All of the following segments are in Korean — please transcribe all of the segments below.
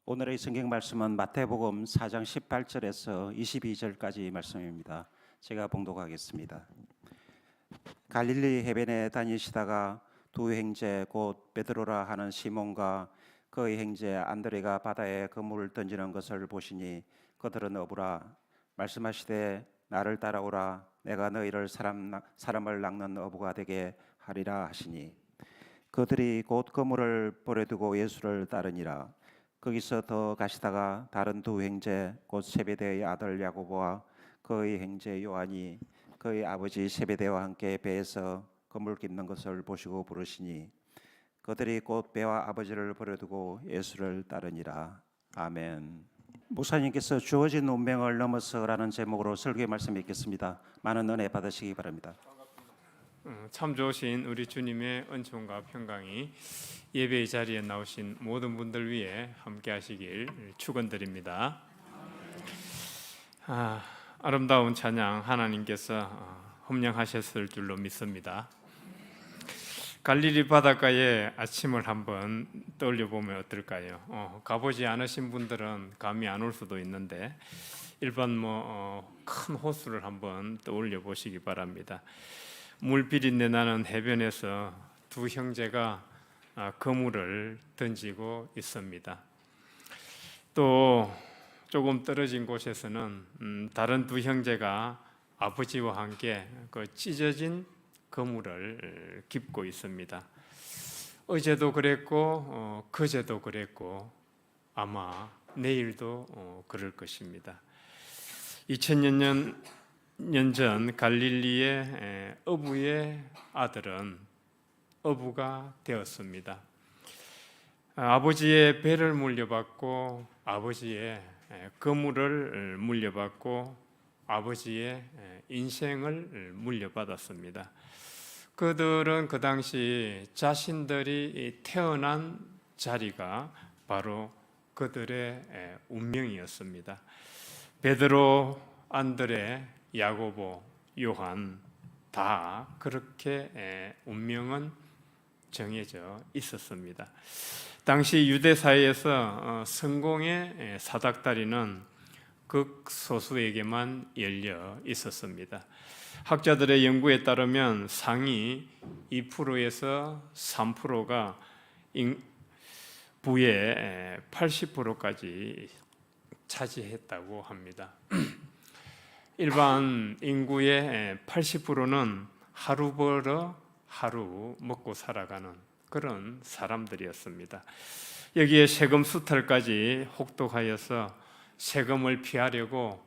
오늘의 성경 말씀은 마태복음 4장 18절에서 22절까지 말씀입니다. 제가 봉독하겠습니다. 갈릴리 해변에 다니시다가 두 형제 곧 베드로라 하는 시몬과 그의 형제 안드레가 바다에 그물을 던지는 것을 보시니 그들은 어부라 말씀하시되 나를 따라오라 내가 너희를 사람을 낚는 어부가 되게 하리라 하시니 그들이 곧 그물을 버려두고 예수를 따르니라. 거기서 더 가시다가 다른 두 형제 곧 세베대의 아들 야고보와 그의 형제 요한이 그의 아버지 세베대와 함께 배에서 그물 깁는 것을 보시고 부르시니 그들이 곧 배와 아버지를 버려두고 예수를 따르니라. 아멘. 목사님께서 주어진 운명을 넘어서라는 제목으로 설교 말씀 읽겠습니다. 많은 은혜 받으시기 바랍니다. 참 좋으신 우리 주님의 은총과 평강이 예배의 자리에 나오신 모든 분들 위해 함께 하시길 축원드립니다. 아름다운 찬양 하나님께서 흠령하셨을 줄로 믿습니다. 갈릴리 바닷가의 아침을 한번 떠올려 보면 어떨까요? 가보지 않으신 분들은 감이 안 올 수도 있는데 일반 큰 호수를 한번 떠올려 보시기 바랍니다. 물비린내 나는 해변에서 두 형제가 그물을 던지고 있습니다. 또 조금 떨어진 곳에서는 다른 두 형제가 아버지와 함께 그 찢어진 그물을 깁고 있습니다. 어제도 그랬고 그제도 그랬고 아마 내일도 그럴 것입니다. 2000년 전 갈릴리의 어부의 아들은 어부가 되었습니다. 아버지의 배를 물려받고 아버지의 그물을 물려받고 아버지의 인생을 물려받았습니다. 그들은 그 당시 자신들이 태어난 자리가 바로 그들의 운명이었습니다. 베드로, 안드레, 야고보, 요한 다 그렇게 운명은 정해져 있었습니다. 당시 유대 사회에서 성공의 사닥다리는 극소수에게만 열려 있었습니다. 학자들의 연구에 따르면 상위 2%에서 3%가 부의 80%까지 차지했다고 합니다. 일반 인구의 80%는 하루 벌어 하루 먹고 살아가는 그런 사람들이었습니다. 여기에 세금 수탈까지 혹독하여서 세금을 피하려고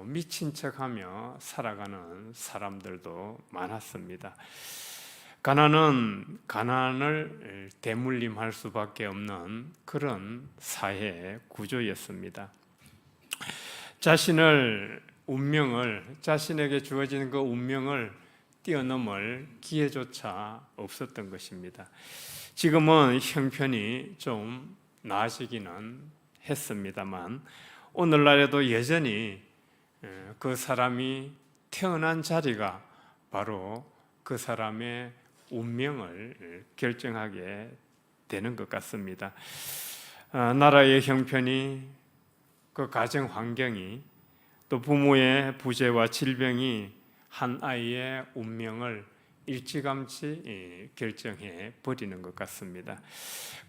미친 척하며 살아가는 사람들도 많았습니다. 가난은 가난을 대물림할 수밖에 없는 그런 사회 구조였습니다. 자신에게 주어진 그 운명을 뛰어넘을 기회조차 없었던 것입니다. 지금은 형편이 좀 나아지기는 했습니다만 오늘날에도 여전히 그 사람이 태어난 자리가 바로 그 사람의 운명을 결정하게 되는 것 같습니다. 나라의 형편이, 그 가정 환경이, 또 부모의 부재와 질병이 한 아이의 운명을 일찌감치 결정해 버리는 것 같습니다.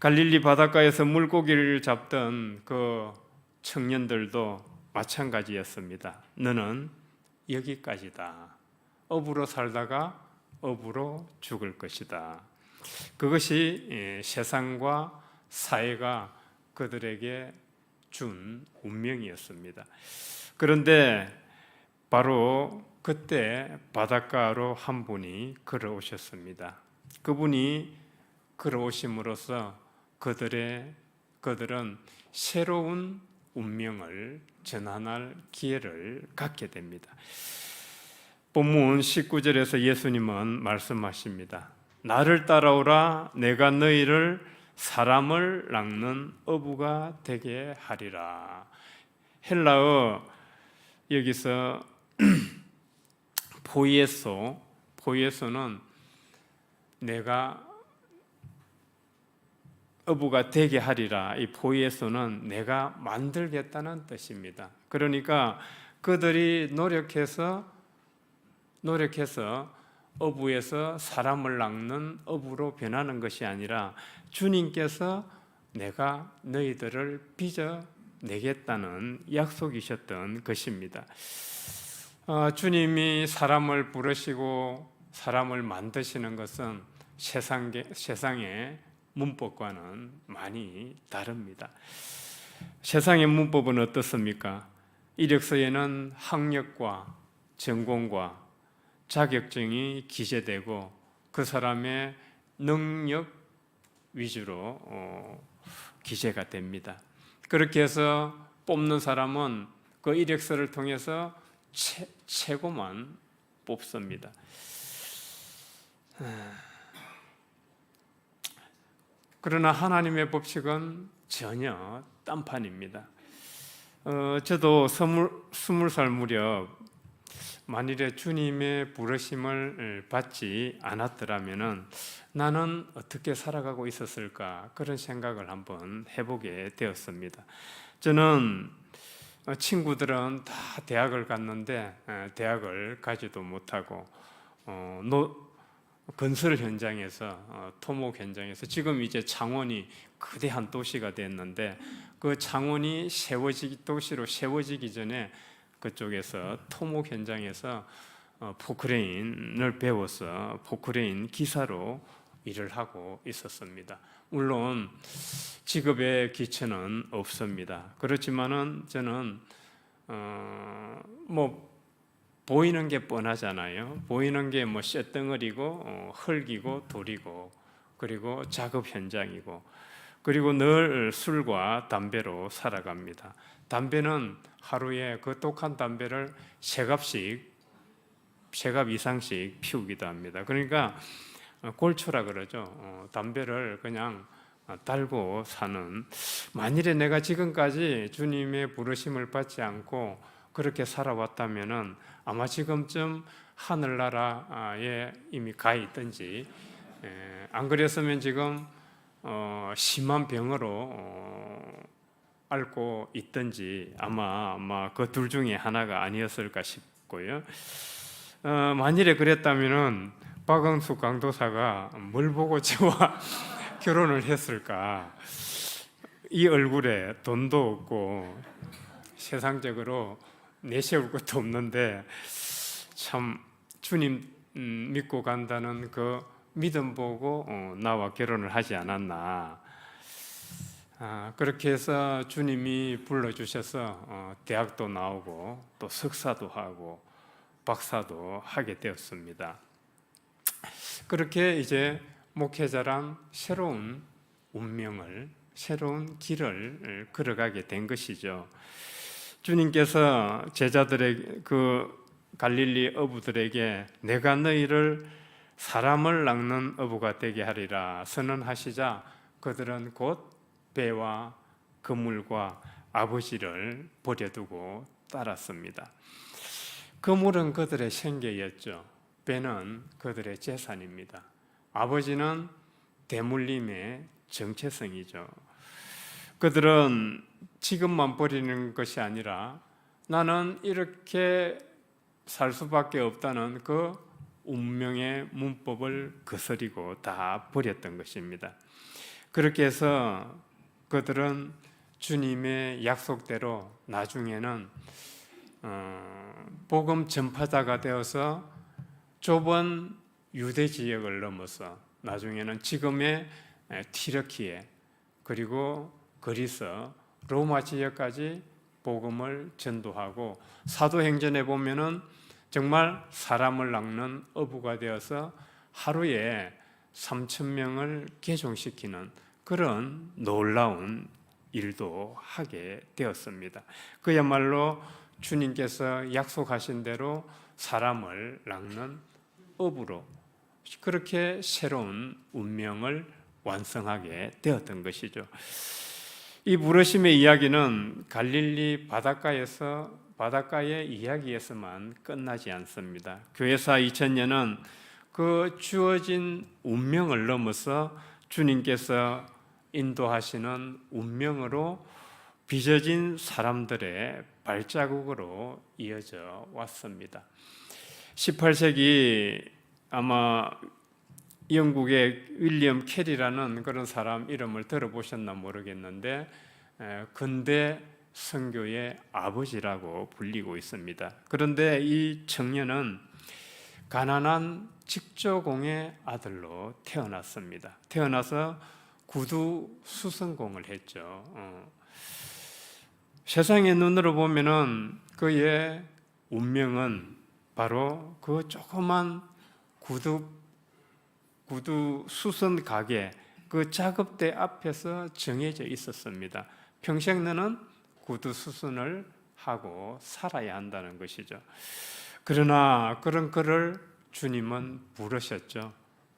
갈릴리 바닷가에서 물고기를 잡던 그 청년들도 마찬가지였습니다. 너는 여기까지다. 어부로 살다가 어부로 죽을 것이다. 그것이 세상과 사회가 그들에게 준 운명이었습니다. 그런데 바로 그때 바닷가로 한 분이 걸어오셨습니다. 그분이 걸어오심으로써 그들은 새로운 운명을 전환할 기회를 갖게 됩니다. 본문 19절에서 예수님은 말씀하십니다. 나를 따라오라 내가 너희를 사람을 낚는 어부가 되게 하리라. 헬라어 여기서 포이에소는 내가 어부가 되게 하리라. 이 포이에서는 내가 만들겠다는 뜻입니다. 그러니까 그들이 노력해서 어부에서 사람을 낚는 어부로 변하는 것이 아니라 주님께서 내가 너희들을 빚어내겠다는 약속이셨던 것입니다. 주님이 사람을 부르시고 사람을 만드시는 것은 세상의 문법과는 많이 다릅니다. 세상의 문법은 어떻습니까? 이력서에는 학력과 전공과 자격증이 기재되고 그 사람의 능력 위주로 기재가 됩니다. 그렇게 해서 뽑는 사람은 그 이력서를 통해서 최고만 뽑습니다. 그러나 하나님의 법칙은 전혀 딴판입니다. 저도 20살 무렵 만일에 주님의 부르심을 받지 않았더라면 나는 어떻게 살아가고 있었을까, 그런 생각을 한번 해보게 되었습니다. 저는 친구들은 다 대학을 갔는데 대학을 가지도 못하고 건설 현장에서 토목 현장에서 지금 이제 창원이 거대한 도시가 됐는데 그 창원이 도시로 세워지기 전에 그쪽에서 토목 현장에서 포크레인을 배워서 포크레인 기사로 일을 하고 있었습니다. 물론 직업의 기초는 없습니다. 그렇지만은 저는 보이는 게 뻔하잖아요. 보이는 게 쇳덩어리고 흙이고 돌이고 그리고 작업 현장이고 그리고 늘 술과 담배로 살아갑니다. 담배는 하루에 그 독한 담배를 세 갑 이상씩 피우기도 합니다. 그러니까 골초라 그러죠. 담배를 그냥 달고 사는, 만일에 내가 지금까지 주님의 부르심을 받지 않고 그렇게 살아왔다면은 아마 지금쯤 하늘나라에 이미 가 있든지, 안 그랬으면 지금 심한 병으로 앓고 있든지 아마 그 둘 중에 하나가 아니었을까 싶고요. 만일에 그랬다면은 박응숙 강도사가 뭘 보고 저와 결혼을 했을까? 이 얼굴에 돈도 없고 세상적으로 내세울 것도 없는데 참 주님 믿고 간다는 그 믿음 보고 나와 결혼을 하지 않았나. 그렇게 해서 주님이 불러주셔서 대학도 나오고 또 석사도 하고 박사도 하게 되었습니다. 그렇게 이제 목회자란 새로운 운명을, 새로운 길을 걸어가게 된 것이죠. 주님께서 제자들에게, 그 갈릴리 어부들에게 내가 너희를 사람을 낚는 어부가 되게 하리라 선언하시자 그들은 곧 배와 그물과 아버지를 버려두고 따랐습니다. 그물은 그들의 생계였죠. 배는 그들의 재산입니다. 아버지는 대물림의 정체성이죠. 그들은 지금만 버리는 것이 아니라 나는 이렇게 살 수밖에 없다는 그 운명의 문법을 거스리고 다 버렸던 것입니다. 그렇게 해서 그들은 주님의 약속대로 나중에는 복음 전파자가 되어서 좁은 유대 지역을 넘어서 나중에는 지금의 튀르키예 그리고 그리스, 로마 지역까지 복음을 전도하고 사도행전에 보면은 정말 사람을 낚는 어부가 되어서 하루에 3,000명을 개종시키는 그런 놀라운 일도 하게 되었습니다. 그야말로 주님께서 약속하신 대로 사람을 낚는 어부로 그렇게 새로운 운명을 완성하게 되었던 것이죠. 이 부르심의 이야기는 갈릴리 바닷가의 이야기에서만 끝나지 않습니다. 교회사 2000년은 그 주어진 운명을 넘어서 주님께서 인도하시는 운명으로 빚어진 사람들의 발자국으로 이어져 왔습니다. 18세기 아마 영국의 윌리엄 캐리라는 그런 사람 이름을 들어보셨나 모르겠는데 근대 선교의 아버지라고 불리고 있습니다. 그런데 이 청년은 가난한 직조공의 아들로 태어났습니다. 태어나서 구두 수선공을 했죠. 세상의 눈으로 보면은 그의 운명은 바로 그 조그만 구두 수선 가게 그 작업대 앞에서 정해져 있었습니다. 평생 너는 구두 수선을 하고 살아야 한다는 것이죠. 그러나 그런 그를 주님은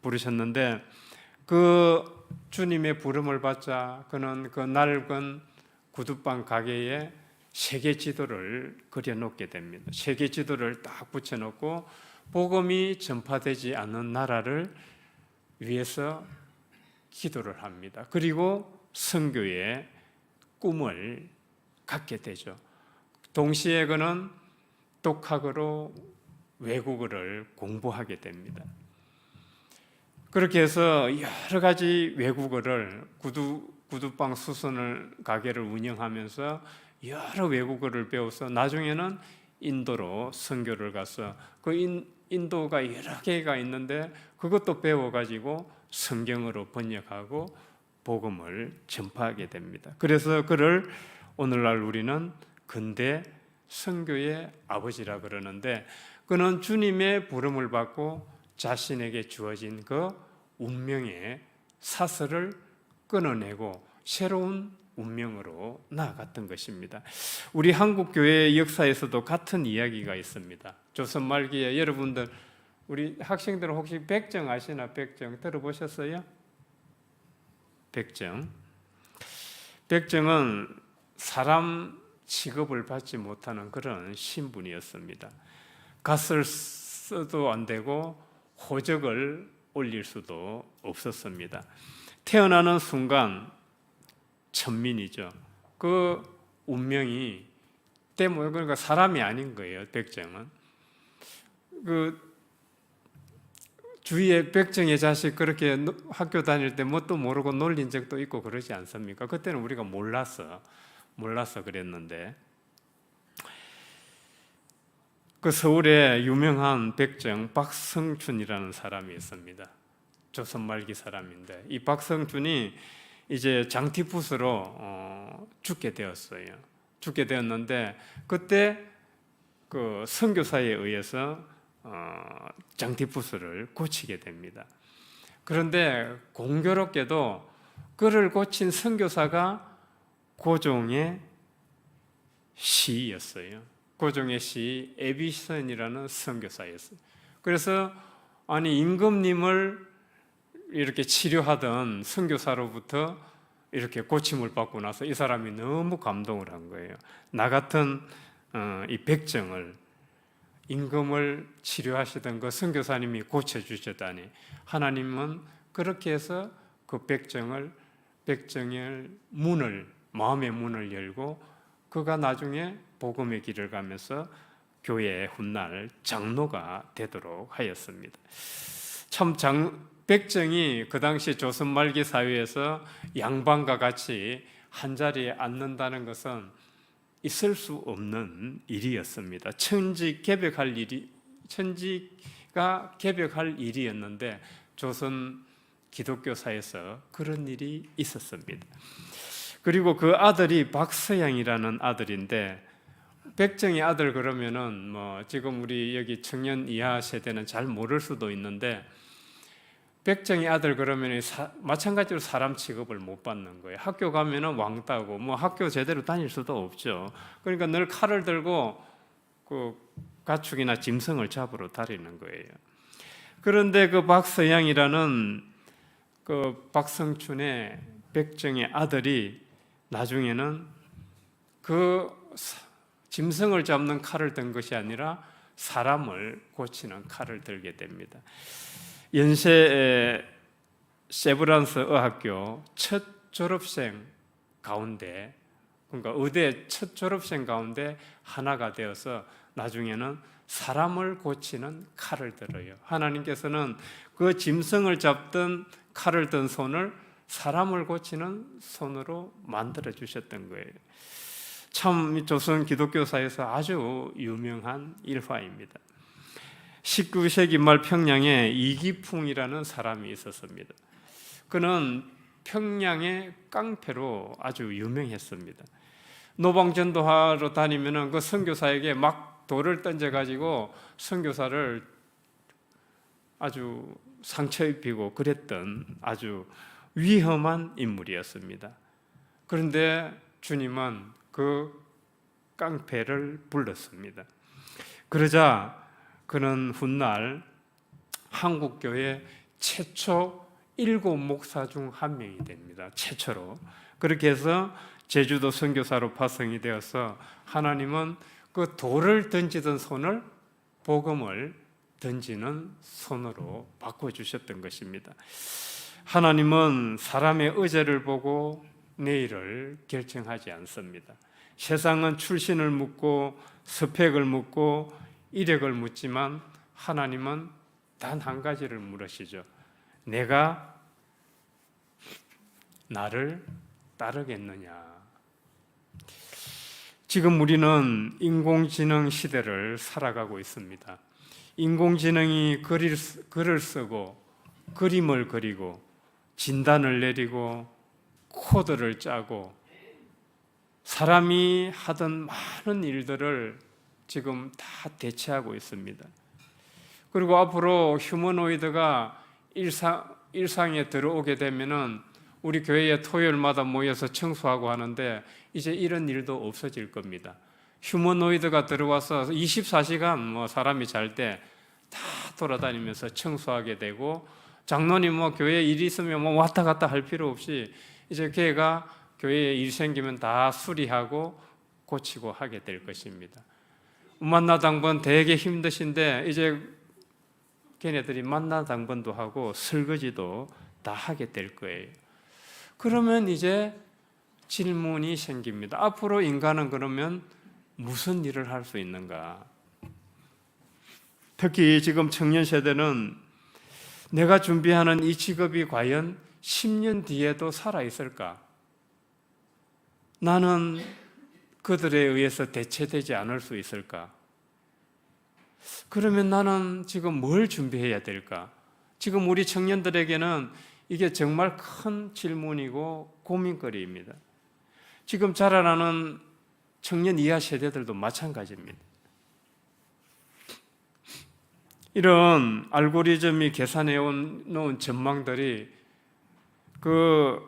부르셨는데 그 주님의 부름을 받자 그는 그 낡은 구두방 가게에 세계 지도를 그려놓게 됩니다. 세계 지도를 딱 붙여놓고 복음이 전파되지 않는 나라를 위해서 기도를 합니다. 그리고 선교의 꿈을 갖게 되죠. 동시에 그는 독학으로 외국어를 공부하게 됩니다. 그렇게 해서 여러 가지 외국어를 구두방 수선을 가게를 운영하면서 여러 외국어를 배워서 나중에는 인도로 선교를 가서 그 인도가 여러 개가 있는데 그것도 배워가지고 성경으로 번역하고 복음을 전파하게 됩니다. 그래서 그를 오늘날 우리는 근대 선교의 아버지라 그러는데 그는 주님의 부름을 받고 자신에게 주어진 그 운명의 사슬을 끊어내고 새로운 운명으로 나아갔던 것입니다. 우리 한국 교회 역사에서도 같은 이야기가 있습니다. 조선 말기에 여러분들 우리 학생들은 혹시 백정 아시나? 백정 들어보셨어요? 백정은 사람 취급을 받지 못하는 그런 신분이었습니다. 갓을 써도 안 되고 호적을 올릴 수도 없었습니다. 태어나는 순간 천민이죠. 그 운명이 때문에 그러니까 사람이 아닌 거예요. 백정은 그 주위에 백정의 자식 그렇게 학교 다닐 때 뭣도 모르고 놀린 적도 있고 그러지 않습니까? 그때는 우리가 몰라서 그랬는데 그 서울에 유명한 백정 박성춘이라는 사람이 있습니다. 조선 말기 사람인데 이 박성춘이 이제 장티푸스로 죽게 되었어요. 죽게 되었는데 그때 그 선교사에 의해서 장티푸스를 고치게 됩니다. 그런데 공교롭게도 그를 고친 선교사가 고종의 시였어요. 고종의 시 에비선이라는 선교사였어요. 그래서 아니 임금님을 이렇게 치료하던 선교사로부터 이렇게 고침을 받고 나서 이 사람이 너무 감동을 한 거예요. 나 같은 이 백정을 임금을 치료하시던 그 선교사님이 고쳐주셨다니 하나님은 그렇게 해서 그 백정의 마음의 문을 열고 그가 나중에 복음의 길을 가면서 교회의 훗날 장로가 되도록 하였습니다. 참 백정이 그 당시 조선 말기 사회에서 양반과 같이 한자리에 앉는다는 것은 있을 수 없는 일이었습니다. 천지가 개벽할 일이었는데 조선 기독교사에서 그런 일이 있었습니다. 그리고 그 아들이 박서양이라는 아들인데 백정의 아들 그러면은 뭐 지금 우리 여기 청년 이하 세대는 잘 모를 수도 있는데 백정의 아들 그러면 마찬가지로 사람 취급을 못 받는 거예요. 학교 가면은 왕따고 뭐 학교 제대로 다닐 수도 없죠. 그러니까 늘 칼을 들고 그 가축이나 짐승을 잡으러 다니는 거예요. 그런데 그 박서양이라는 그 박성춘의 백정의 아들이 나중에는 그 짐승을 잡는 칼을 든 것이 아니라 사람을 고치는 칼을 들게 됩니다. 연세 세브란스 의학교 첫 졸업생 가운데, 그러니까 의대 첫 졸업생 가운데 하나가 되어서 나중에는 사람을 고치는 칼을 들어요. 하나님께서는 그 짐승을 잡던 칼을 든 손을 사람을 고치는 손으로 만들어 주셨던 거예요. 참 조선 기독교사에서 아주 유명한 일화입니다. 19세기 말 평양에 이기풍이라는 사람이 있었습니다. 그는 평양의 깡패로 아주 유명했습니다. 노방전도하러 다니면은 그 선교사에게 막 돌을 던져가지고 선교사를 아주 상처 입히고 그랬던 아주 위험한 인물이었습니다. 그런데 주님은 그 깡패를 불렀습니다. 그러자 그는 훗날 한국교회 최초 7목사 중 한 명이 됩니다. 최초로. 그렇게 해서 제주도 선교사로 파송이 되어서 하나님은 그 돌을 던지던 손을 복음을 던지는 손으로 바꿔주셨던 것입니다. 하나님은 사람의 의제를 보고 내일을 결정하지 않습니다. 세상은 출신을 묻고 스펙을 묻고 이력을 묻지만 하나님은 단 한 가지를 물으시죠. 내가 나를 따르겠느냐? 지금 우리는 인공지능 시대를 살아가고 있습니다. 인공지능이 글을 쓰고 그림을 그리고 진단을 내리고 코드를 짜고 사람이 하던 많은 일들을 지금 다 대체하고 있습니다. 그리고 앞으로 휴머노이드가 일상에 들어오게 되면은 우리 교회에 토요일마다 모여서 청소하고 하는데 이제 이런 일도 없어질 겁니다. 휴머노이드가 들어와서 24시간 사람이 잘 때 다 돌아다니면서 청소하게 되고 장로님 교회에 일이 있으면 왔다 갔다 할 필요 없이 이제 걔가 교회에 일 생기면 다 수리하고 고치고 하게 될 것입니다. 만나당번 되게 힘드신데 이제 걔네들이 만나당번도 하고 설거지도 다 하게 될 거예요. 그러면 이제 질문이 생깁니다. 앞으로 인간은 그러면 무슨 일을 할 수 있는가? 특히 지금 청년 세대는 내가 준비하는 이 직업이 과연 10년 뒤에도 살아있을까? 나는 그들에 의해서 대체되지 않을 수 있을까? 그러면 나는 지금 뭘 준비해야 될까? 지금 우리 청년들에게는 이게 정말 큰 질문이고 고민거리입니다. 지금 자라나는 청년 이하 세대들도 마찬가지입니다. 이런 알고리즘이 계산해 놓은 전망들이 그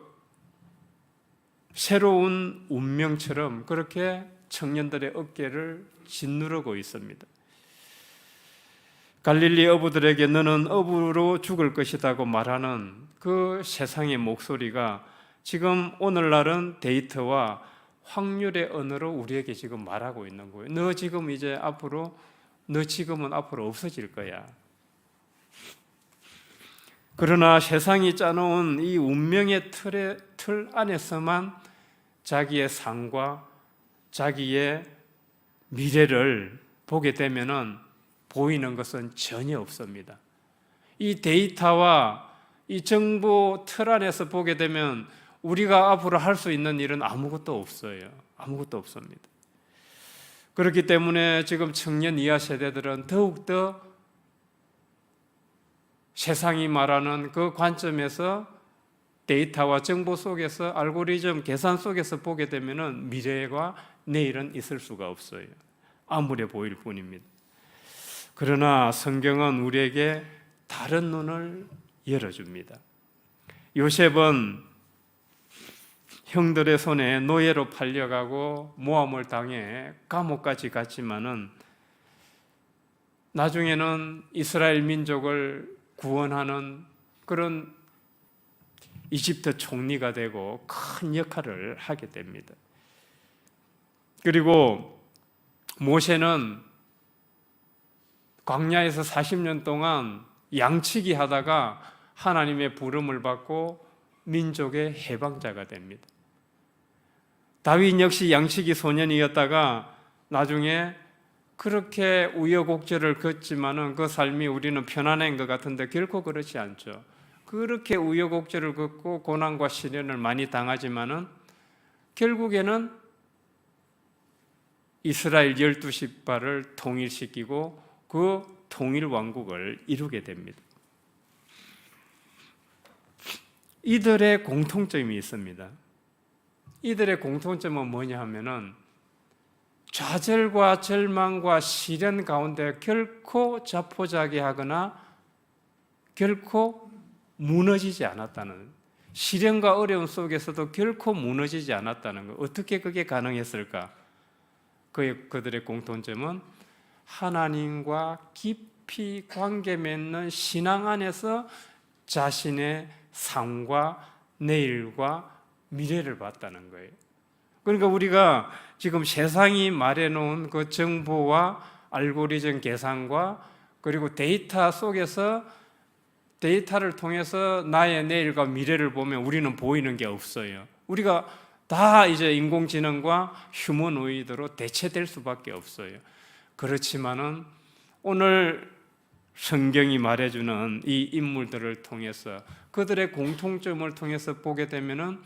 새로운 운명처럼 그렇게 청년들의 어깨를 짓누르고 있습니다. 갈릴리 어부들에게 너는 어부로 죽을 것이라고 말하는 그 세상의 목소리가 지금 오늘날은 데이터와 확률의 언어로 우리에게 지금 말하고 있는 거예요. 너 지금은 앞으로 없어질 거야. 그러나 세상이 짜놓은 이 운명의 틀 안에서만 자기의 삶과 자기의 미래를 보게 되면은 보이는 것은 전혀 없습니다. 이 데이터와 이 정보 틀 안에서 보게 되면 우리가 앞으로 할 수 있는 일은 아무것도 없어요. 아무것도 없습니다. 그렇기 때문에 지금 청년 이하 세대들은 더욱더 세상이 말하는 그 관점에서 데이터와 정보 속에서 알고리즘 계산 속에서 보게 되면은 미래와 내일은 있을 수가 없어요. 암울해 보일 뿐입니다. 그러나 성경은 우리에게 다른 눈을 열어줍니다. 요셉은 형들의 손에 노예로 팔려가고 모함을 당해 감옥까지 갔지만은 나중에는 이스라엘 민족을 구원하는 그런 이집트 총리가 되고 큰 역할을 하게 됩니다. 그리고 모세는 광야에서 40년 동안 양치기 하다가 하나님의 부름을 받고 민족의 해방자가 됩니다. 다윗 역시 양치기 소년이었다가 나중에 그렇게 우여곡절을 걷지만은 그 삶이 우리는 편안한 것 같은데 결코 그렇지 않죠. 그렇게 우여곡절을 걷고 고난과 시련을 많이 당하지만은 결국에는 이스라엘 12지파를 통일시키고 그 통일 왕국을 이루게 됩니다. 이들의 공통점이 있습니다. 이들의 공통점은 뭐냐 하면은 좌절과 절망과 시련 가운데 결코 자포자기하거나 결코 무너지지 않았다는, 시련과 어려움 속에서도 결코 무너지지 않았다는 것. 어떻게 그게 가능했을까? 그들의 공통점은 하나님과 깊이 관계 맺는 신앙 안에서 자신의 삶과 내일과 미래를 봤다는 거예요. 그러니까 우리가 지금 세상이 말해놓은 그 정보와 알고리즘 계산과 그리고 데이터 속에서 데이터를 통해서 나의 내일과 미래를 보면 우리는 보이는 게 없어요. 우리가 다 이제 인공지능과 휴머노이드로 대체될 수밖에 없어요. 그렇지만은 오늘 성경이 말해주는 이 인물들을 통해서 그들의 공통점을 통해서 보게 되면은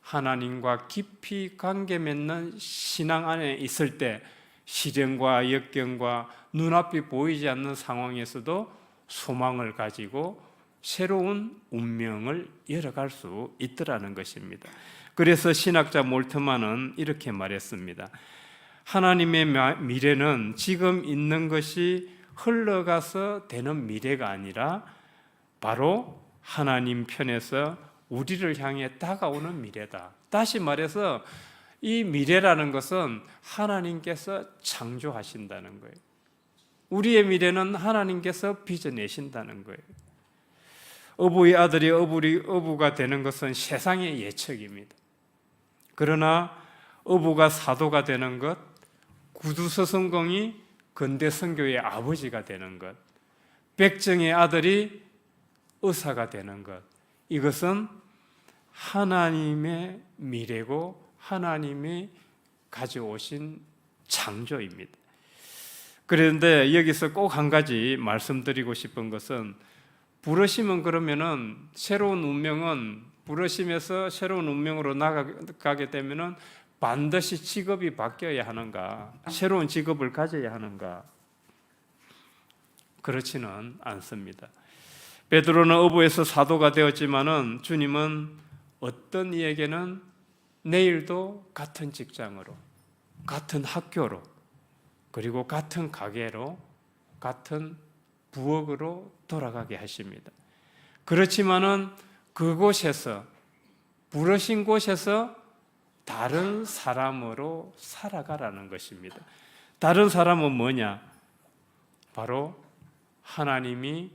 하나님과 깊이 관계 맺는 신앙 안에 있을 때 시련과 역경과 눈앞이 보이지 않는 상황에서도 소망을 가지고 새로운 운명을 열어갈 수 있더라는 것입니다. 그래서 신학자 몰트만은 이렇게 말했습니다. 하나님의 미래는 지금 있는 것이 흘러가서 되는 미래가 아니라 바로 하나님 편에서 우리를 향해 다가오는 미래다. 다시 말해서 이 미래라는 것은 하나님께서 창조하신다는 거예요. 우리의 미래는 하나님께서 빚어내신다는 거예요. 어부의 아들이 어부가 되는 것은 세상의 예측입니다. 그러나 어부가 사도가 되는 것, 구두서성공이 근대 선교의 아버지가 되는 것, 백정의 아들이 의사가 되는 것, 이것은 하나님의 미래고 하나님이 가져오신 창조입니다. 그런데 여기서 꼭 한 가지 말씀드리고 싶은 것은 부르심은 그러면은 새로운 운명은 부르심에서 새로운 운명으로 나가게 되면은 반드시 직업이 바뀌어야 하는가? 새로운 직업을 가져야 하는가? 그렇지는 않습니다. 베드로는 어부에서 사도가 되었지만은 주님은 어떤 이에게는 내일도 같은 직장으로, 같은 학교로, 그리고 같은 가게로, 같은 부엌으로 돌아가게 하십니다. 그렇지만은 그곳에서 부르신 곳에서 다른 사람으로 살아가라는 것입니다. 다른 사람은 뭐냐? 바로 하나님이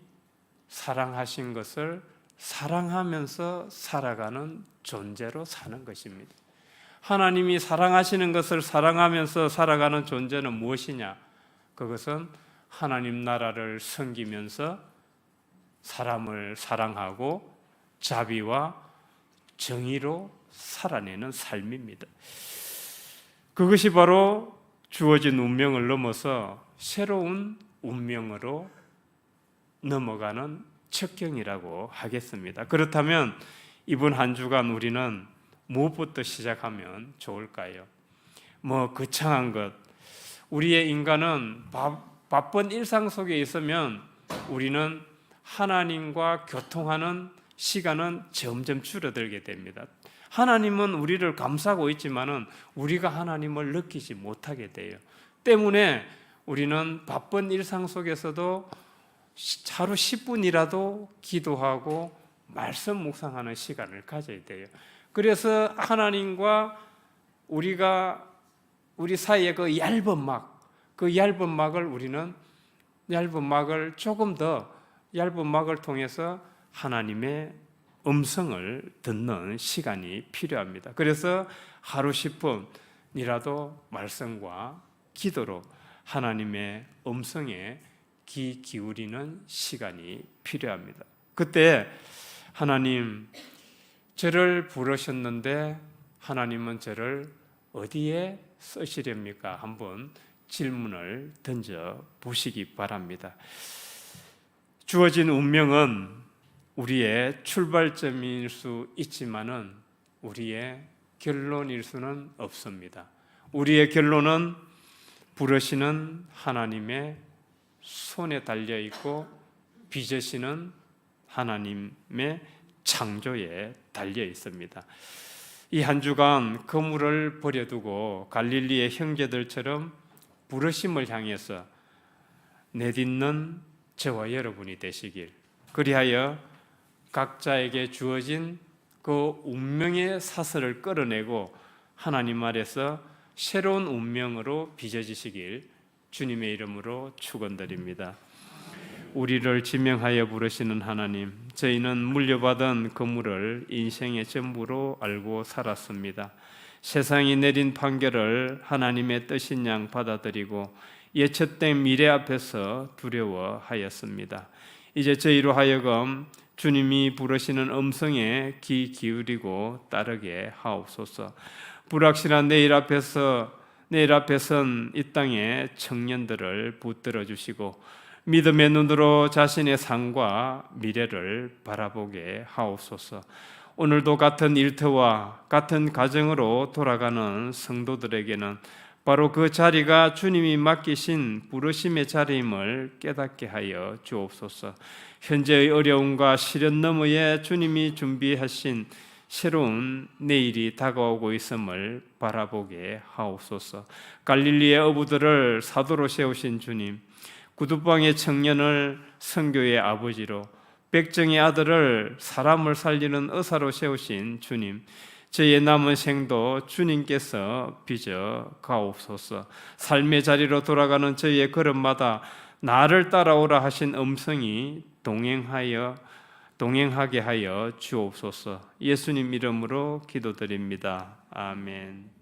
사랑하신 것을 사랑하면서 살아가는 존재로 사는 것입니다. 하나님이 사랑하시는 것을 사랑하면서 살아가는 존재는 무엇이냐? 그것은 하나님 나라를 섬기면서 사람을 사랑하고 자비와 정의로 살아내는 삶입니다. 그것이 바로 주어진 운명을 넘어서 새로운 운명으로 넘어가는 척경이라고 하겠습니다. 그렇다면 이번 한 주간 우리는 무엇부터 시작하면 좋을까요? 거창한 것. 우리의 인간은 바쁜 일상 속에 있으면 우리는 하나님과 교통하는 시간은 점점 줄어들게 됩니다. 하나님은 우리를 감싸고 있지만은 우리가 하나님을 느끼지 못하게 돼요. 때문에 우리는 바쁜 일상 속에서도 하루 10분이라도 기도하고 말씀 묵상하는 시간을 가져야 돼요. 그래서 하나님과 우리 사이의 그 얇은 막을 우리는 얇은 막을 조금 더 얇은 막을 통해서 하나님의 음성을 듣는 시간이 필요합니다. 그래서 하루 10분이라도 말씀과 기도로 하나님의 음성에 귀 기울이는 시간이 필요합니다. 그때 하나님, 저를 부르셨는데 하나님은 저를 어디에 쓰시렵니까? 한번 질문을 던져 보시기 바랍니다. 주어진 운명은 우리의 출발점일 수 있지만은 우리의 결론일 수는 없습니다. 우리의 결론은 부르시는 하나님의 손에 달려 있고 빚으시는 하나님의 창조에 달려 있습니다. 이 한 주간 그물을 버려두고 갈릴리의 형제들처럼 부르심을 향해서 내딛는 저와 여러분이 되시길, 그리하여 각자에게 주어진 그 운명의 사슬을 끌어내고 하나님 아래서 새로운 운명으로 빚어지시길 주님의 이름으로 축원드립니다. 우리를 지명하여 부르시는 하나님, 저희는 물려받은 그물을 인생의 전부로 알고 살았습니다. 세상이 내린 판결을 하나님의 뜻인 양 받아들이고 예측된 미래 앞에서 두려워하였습니다. 이제 저희로 하여금 주님이 부르시는 음성에 귀 기울이고 따르게 하옵소서. 불확실한 내일 앞에선 이 땅의 청년들을 붙들어 주시고 믿음의 눈으로 자신의 삶과 미래를 바라보게 하옵소서. 오늘도 같은 일터와 같은 가정으로 돌아가는 성도들에게는 바로 그 자리가 주님이 맡기신 부르심의 자리임을 깨닫게 하여 주옵소서. 현재의 어려움과 시련 너머에 주님이 준비하신 새로운 내일이 다가오고 있음을 바라보게 하옵소서. 갈릴리의 어부들을 사도로 세우신 주님, 구두방의 청년을 선교의 아버지로, 백정의 아들을 사람을 살리는 의사로 세우신 주님, 저의 남은 생도 주님께서 빚어 가옵소서. 삶의 자리로 돌아가는 저희의 걸음마다 나를 따라오라 하신 음성이 동행하게 하여 주옵소서. 예수님 이름으로 기도드립니다. 아멘.